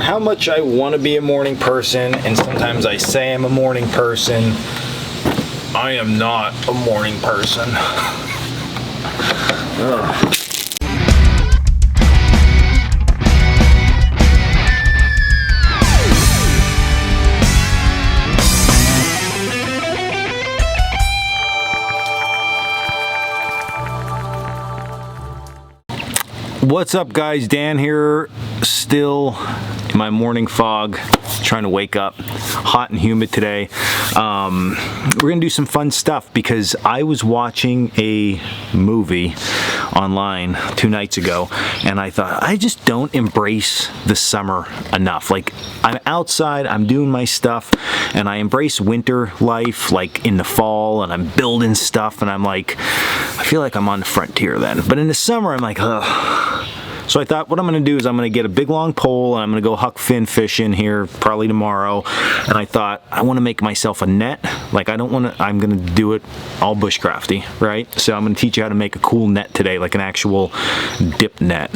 how much I want to be a morning person, and sometimes I say I'm a morning person, I am not a morning person. Ugh. What's up, guys? Dan here, still in my morning fog, trying to wake up. Hot and humid today. We're gonna do some fun stuff because I was watching a movie online 2 nights ago, and I thought, I just don't embrace the summer enough. Like, I'm outside, I'm doing my stuff, and I embrace winter life, like in the fall, and I'm building stuff, and I'm like, I feel like I'm on the frontier then. But in the summer, I'm like, ugh. So I thought what I'm gonna do is I'm gonna get a big long pole and I'm gonna go huck fin fishing here probably tomorrow. And I thought I wanna make myself a net. Like, I'm gonna do it all bushcrafty, right? So I'm gonna teach you how to make a cool net today, like an actual dip net.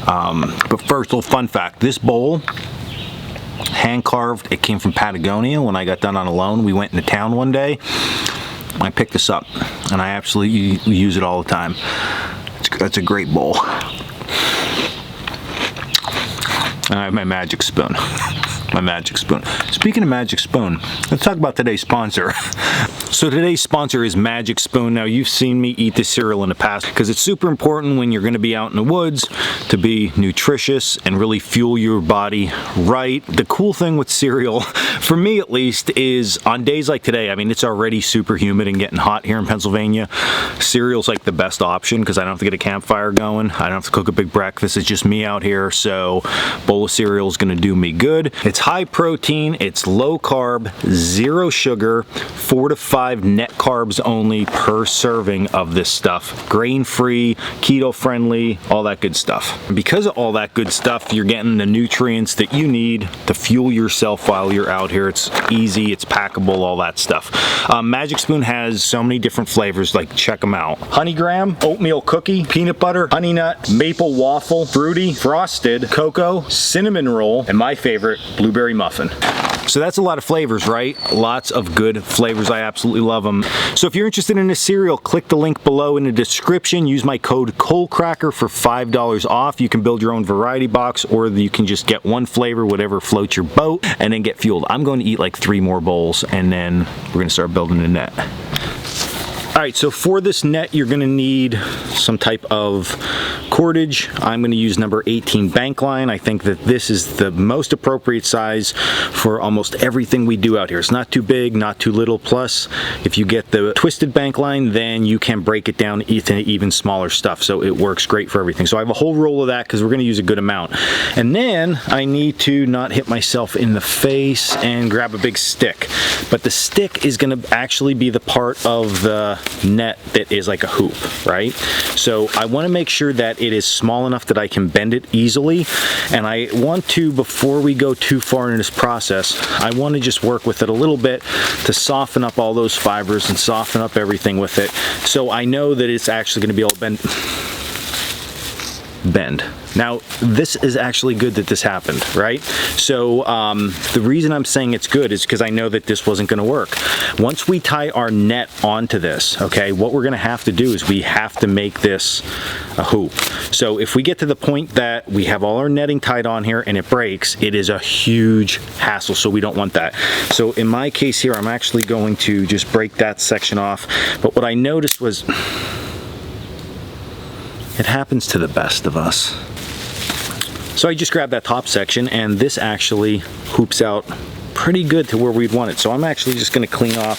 But first, a little fun fact, this bowl, hand carved, it came from Patagonia when I got done on a loan. We went into town one day, I picked this up and I absolutely use it all the time. That's a great bowl. And I have my magic spoon. My magic spoon. Speaking of magic spoon, let's talk about today's sponsor. So today's sponsor is Magic Spoon. Now, you've seen me eat this cereal in the past because it's super important when you're going to be out in the woods to be nutritious and really fuel your body right. The cool thing with cereal, for me at least, is on days like today, I mean, it's already super humid and getting hot here in Pennsylvania. Cereal's like the best option because I don't have to get a campfire going. I don't have to cook a big breakfast. It's just me out here, so a bowl of cereal is going to do me good. It's high protein, it's low carb, 0 sugar, 4 to 5 net carbs only per serving of this stuff. Grain free, keto friendly, all that good stuff. And because of all that good stuff, you're getting the nutrients that you need to fuel yourself while you're out here. It's easy, it's packable, all that stuff. Magic Spoon has so many different flavors, like check them out. Honey graham, oatmeal cookie, peanut butter, honey nut, maple waffle, fruity, frosted, cocoa, cinnamon roll, and my favorite, blueberry muffin. So that's a lot of flavors, right? Lots of good flavors. I absolutely love them. So if you're interested in this cereal, click the link below in the description. Use my code Coalcracker for $5 off. You can build your own variety box, or you can just get one flavor, whatever floats your boat, and then get fueled. I'm going to eat like 3 more bowls, and then we're going to start building a net. All right, so for this net, you're gonna need some type of cordage. I'm gonna use number 18 bank line. I think that this is the most appropriate size for almost everything we do out here. It's not too big, not too little. Plus, if you get the twisted bank line, then you can break it down into even smaller stuff. So it works great for everything. So I have a whole roll of that because we're gonna use a good amount. And then I need to not hit myself in the face and grab a big stick. But the stick is gonna actually be the part of the net that is like a hoop, right? So I want to make sure that it is small enough that I can bend it easily, and I want to, before we go too far in this process, I want to just work with it a little bit to soften up all those fibers and soften up everything with it, so I know that it's actually going to be able to bend. Now, this is actually good that this happened, right? So the reason I'm saying it's good is because I know that this wasn't gonna work. Once we tie our net onto this, okay, what we're gonna have to do is we have to make this a hoop. So if we get to the point that we have all our netting tied on here and it breaks, it is a huge hassle, so we don't want that. So in my case here, I'm actually going to just break that section off. But what I noticed was, it happens to the best of us. So I just grabbed that top section, and this actually hoops out pretty good to where we'd want it. So I'm actually just going to clean off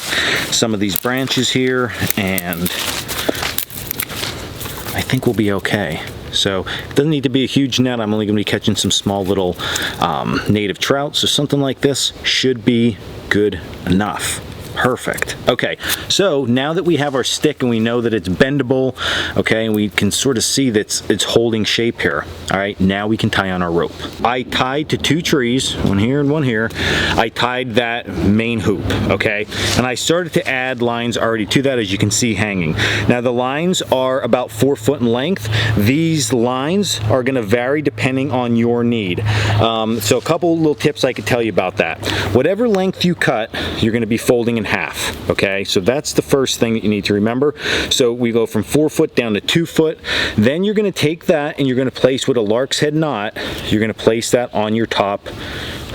some of these branches here, and I think we'll be okay. So it doesn't need to be a huge net. I'm only going to be catching some small little native trout, so something like this should be good enough. Perfect. Okay, so now that we have our stick and we know that it's bendable, okay, and we can sort of see that it's holding shape here. All right, now we can tie on our rope. I tied to 2 trees, one here and one here. I tied that main hoop, okay, and I started to add lines already to that, as you can see hanging. Now the lines are about 4 foot in length. These lines are going to vary depending on your need. So a couple little tips I could tell you about that. Whatever length you cut, you're going to be folding in half, okay? So that's the first thing that you need to remember. So we go from 4 foot down to 2 foot. Then you're going to take that and you're going to place with a lark's head knot, you're going to place that on your top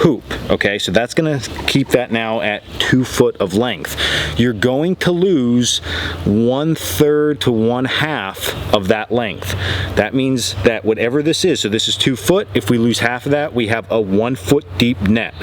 hoop, okay? So that's going to keep that now at 2 foot of length. You're going to lose 1/3 to 1/2 of that length. That means that whatever this is, so this is 2 foot, if we lose half of that, we have a 1 foot deep net.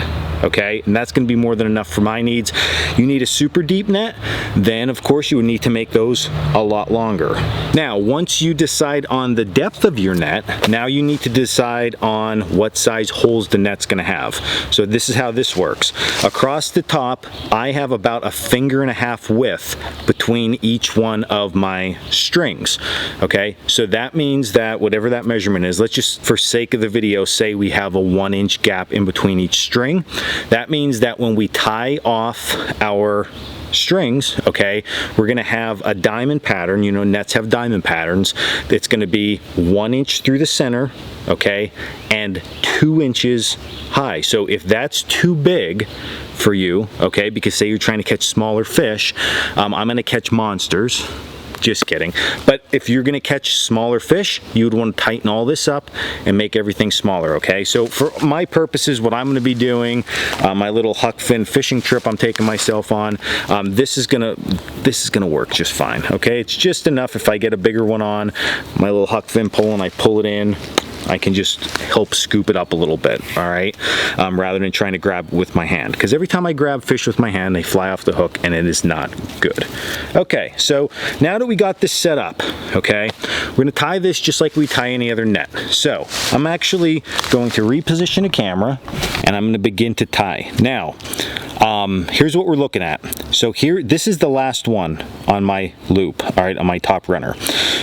Okay, and that's going to be more than enough for my needs. You need a super deep net, then of course you would need to make those a lot longer. Now, once you decide on the depth of your net, now you need to decide on what size holes the net's going to have. So this is how this works. Across the top, I have about 1.5 fingers width between each one of my strings. Okay, so that means that whatever that measurement is, let's just, for sake of the video, say we have a 1-inch gap in between each string. That means that when we tie off our strings, okay, we're going to have a diamond pattern. You know, nets have diamond patterns. It's going to be 1 inch through the center, okay, and 2 inches high. So if that's too big for you, okay, because say you're trying to catch smaller fish, I'm going to catch monsters. Just kidding. But if you're going to catch smaller fish, you would want to tighten all this up and make everything smaller, okay? So for my purposes, what I'm going to be doing, my little huck fin fishing trip I'm taking myself on, this is gonna work just fine, okay? It's just enough if I get a bigger one on, my little huck fin pole, and I pull it in, I can just help scoop it up a little bit, all right? Rather than trying to grab with my hand. Because every time I grab fish with my hand, they fly off the hook, and it is not good. Okay, so now that we got this set up, okay, we're gonna tie this just like we tie any other net. So I'm actually going to reposition the camera, and I'm gonna begin to tie. Now, here's what we're looking at. So here, this is the last one on my loop, all right, on my top runner.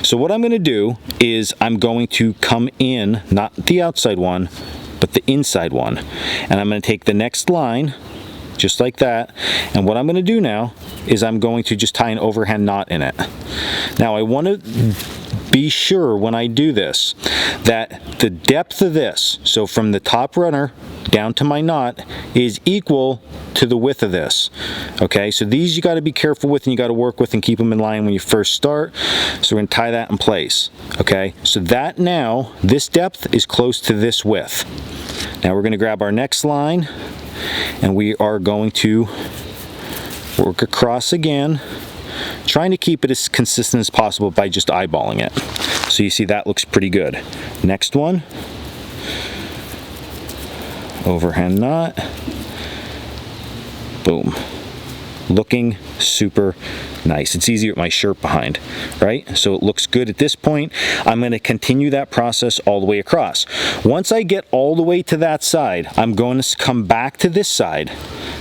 So what I'm going to do is I'm going to come in, not the outside one, but the inside one. And I'm going to take the next line, just like that. And what I'm going to do now is I'm going to just tie an overhand knot in it. Now I want to be sure when I do this that the depth of this, so from the top runner down to my knot, is equal to the width of this. Okay, so these you got to be careful with and you got to work with and keep them in line when you first start. So we're going to tie that in place. Okay, so that now, this depth is close to this width. Now we're going to grab our next line and we are going to work across again, trying to keep it as consistent as possible by just eyeballing it. So you see that looks pretty good. Next one, overhand knot, boom. Looking super nice. It's easier with my shirt behind, right? So it looks good at this point. I'm going to continue that process all the way across. Once I get all the way to that side, I'm going to come back to this side,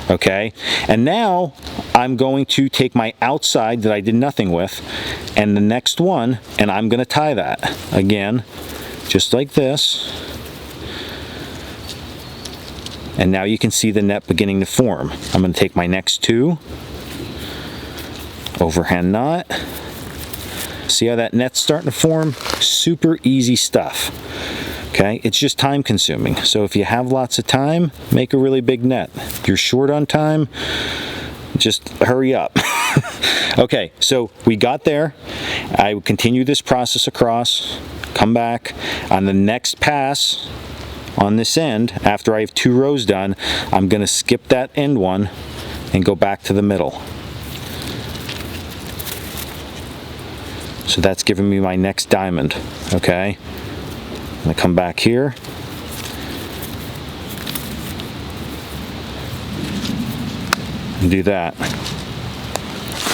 okay? And now I'm going to take my outside that I did nothing with and the next one, and I'm going to tie that again, just like this. And now you can see the net beginning to form. I'm going to take my next two, overhand knot. See how that net's starting to form? Super easy stuff. Okay, it's just time consuming. So if you have lots of time, make a really big net. If you're short on time, just hurry up. Okay, so we got there. I will continue this process across, come back on the next pass. On this end, after I have 2 rows done, I'm going to skip that end one and go back to the middle. So that's giving me my next diamond, okay? I'm going to come back here. And do that.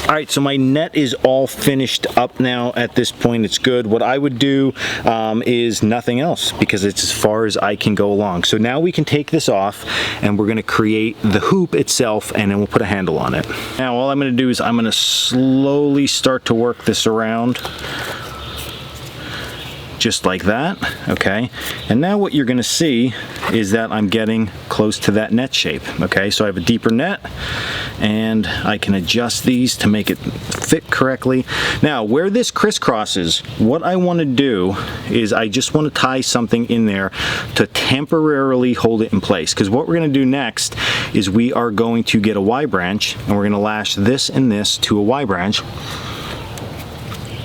All right, so my net is all finished up now at this point. It's good. What I would do is nothing else because it's as far as I can go along. So now we can take this off and we're gonna create the hoop itself and then we'll put a handle on it. Now all I'm gonna do is I'm gonna slowly start to work this around. Just like that, okay? And now what you're gonna see is that I'm getting close to that net shape, okay? So I have a deeper net and I can adjust these to make it fit correctly. Now, where this crisscrosses, what I wanna do is I just wanna tie something in there to temporarily hold it in place. Because what we're gonna do next is we are going to get a Y branch and we're gonna lash this and this to a Y branch.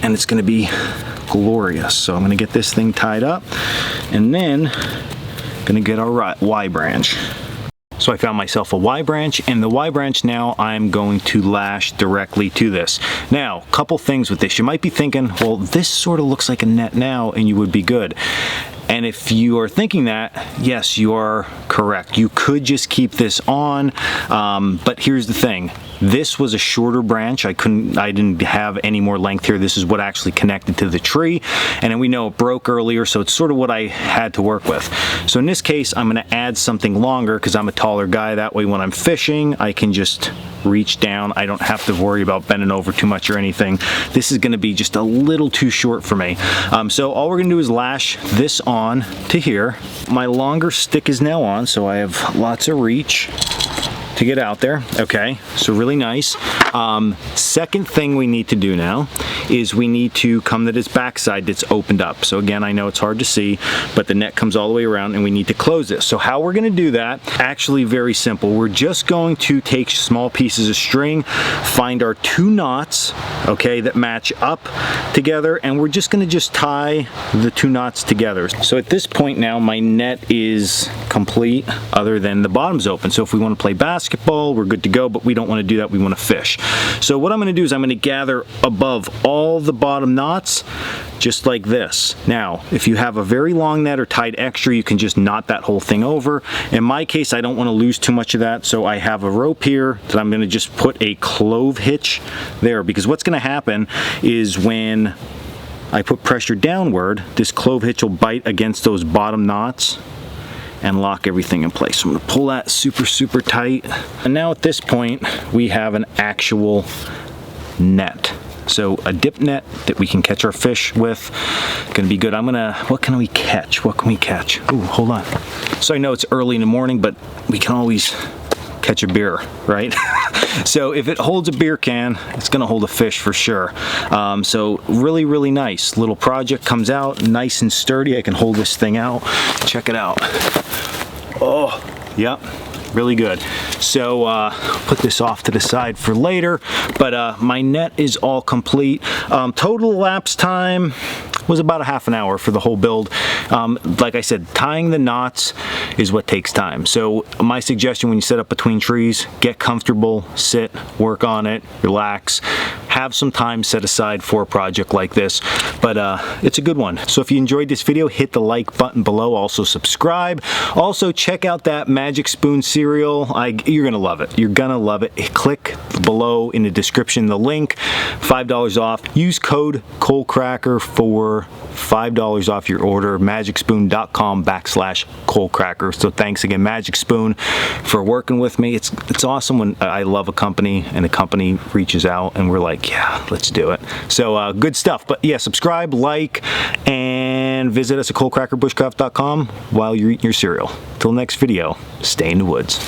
And it's gonna be glorious. So I'm going to get this thing tied up and then going to get our Y branch. So I found myself a Y branch, and the Y branch now I'm going to lash directly to this. Now, a couple things with this. You might be thinking, well, this sort of looks like a net now and you would be good. And if you are thinking that, yes, you are correct. You could just keep this on, but here's the thing. This was a shorter branch. I didn't have any more length here. This is what actually connected to the tree. And then we know it broke earlier, so it's sort of what I had to work with. So in this case, I'm gonna add something longer because I'm a taller guy. That way when I'm fishing, I can just reach down. I don't have to worry about bending over too much or anything. This is gonna be just a little too short for me. So all we're gonna do is lash this on to here. My longer stick is now on, so I have lots of reach to get out there. Okay, so really nice. Second thing we need to do now is we need to come to this backside that's opened up. So again, I know it's hard to see, but the net comes all the way around and we need to close this. So how we're gonna do that, actually very simple. We're just going to take small pieces of string, find our 2 knots, okay, that match up together, and we're just gonna tie the 2 knots together. So at this point now, my net is complete other than the bottom's open. So if we wanna play basketball, we're good to go, but we don't wanna do that, we wanna fish. So what I'm gonna do is I'm gonna gather above all the bottom knots, just like this. Now, if you have a very long net or tied extra, you can just knot that whole thing over. In my case, I don't wanna lose too much of that, so I have a rope here that I'm gonna just put a clove hitch there, because what's gonna happen is when I put pressure downward, this clove hitch will bite against those bottom knots and lock everything in place. So I'm gonna pull that super, super tight. And now at this point, we have an actual net. So a dip net that we can catch our fish with. Gonna be good. What can we catch? What can we catch? Ooh, hold on. So I know it's early in the morning, but we can always catch a beer, right? So if it holds a beer can, it's gonna hold a fish for sure. So really, really nice. Little project comes out, nice and sturdy. I can hold this thing out. Check it out. Oh, yep. Really good. So put this off to the side for later, but my net is all complete. Total elapsed time was about a half an hour for the whole build. Like I said, tying the knots is what takes time. So my suggestion when you set up between trees, get comfortable, sit, work on it, relax, have some time set aside for a project like this, but it's a good one. So if you enjoyed this video, hit the like button below, also subscribe. Also check out that Magic Spoon cereal. You're gonna love it. You're gonna love it. Click below in the description, the link, $5 off. Use code Coalcracker for $5 off your order, magicspoon.com/Coalcracker. So thanks again, Magic Spoon, for working with me. It's awesome when I love a company and a company reaches out and we're like, yeah, let's do it. So good stuff. But yeah, subscribe, like, and visit us at coalcrackerbushcraft.com while you're eating your cereal. Till next video, stay in the woods.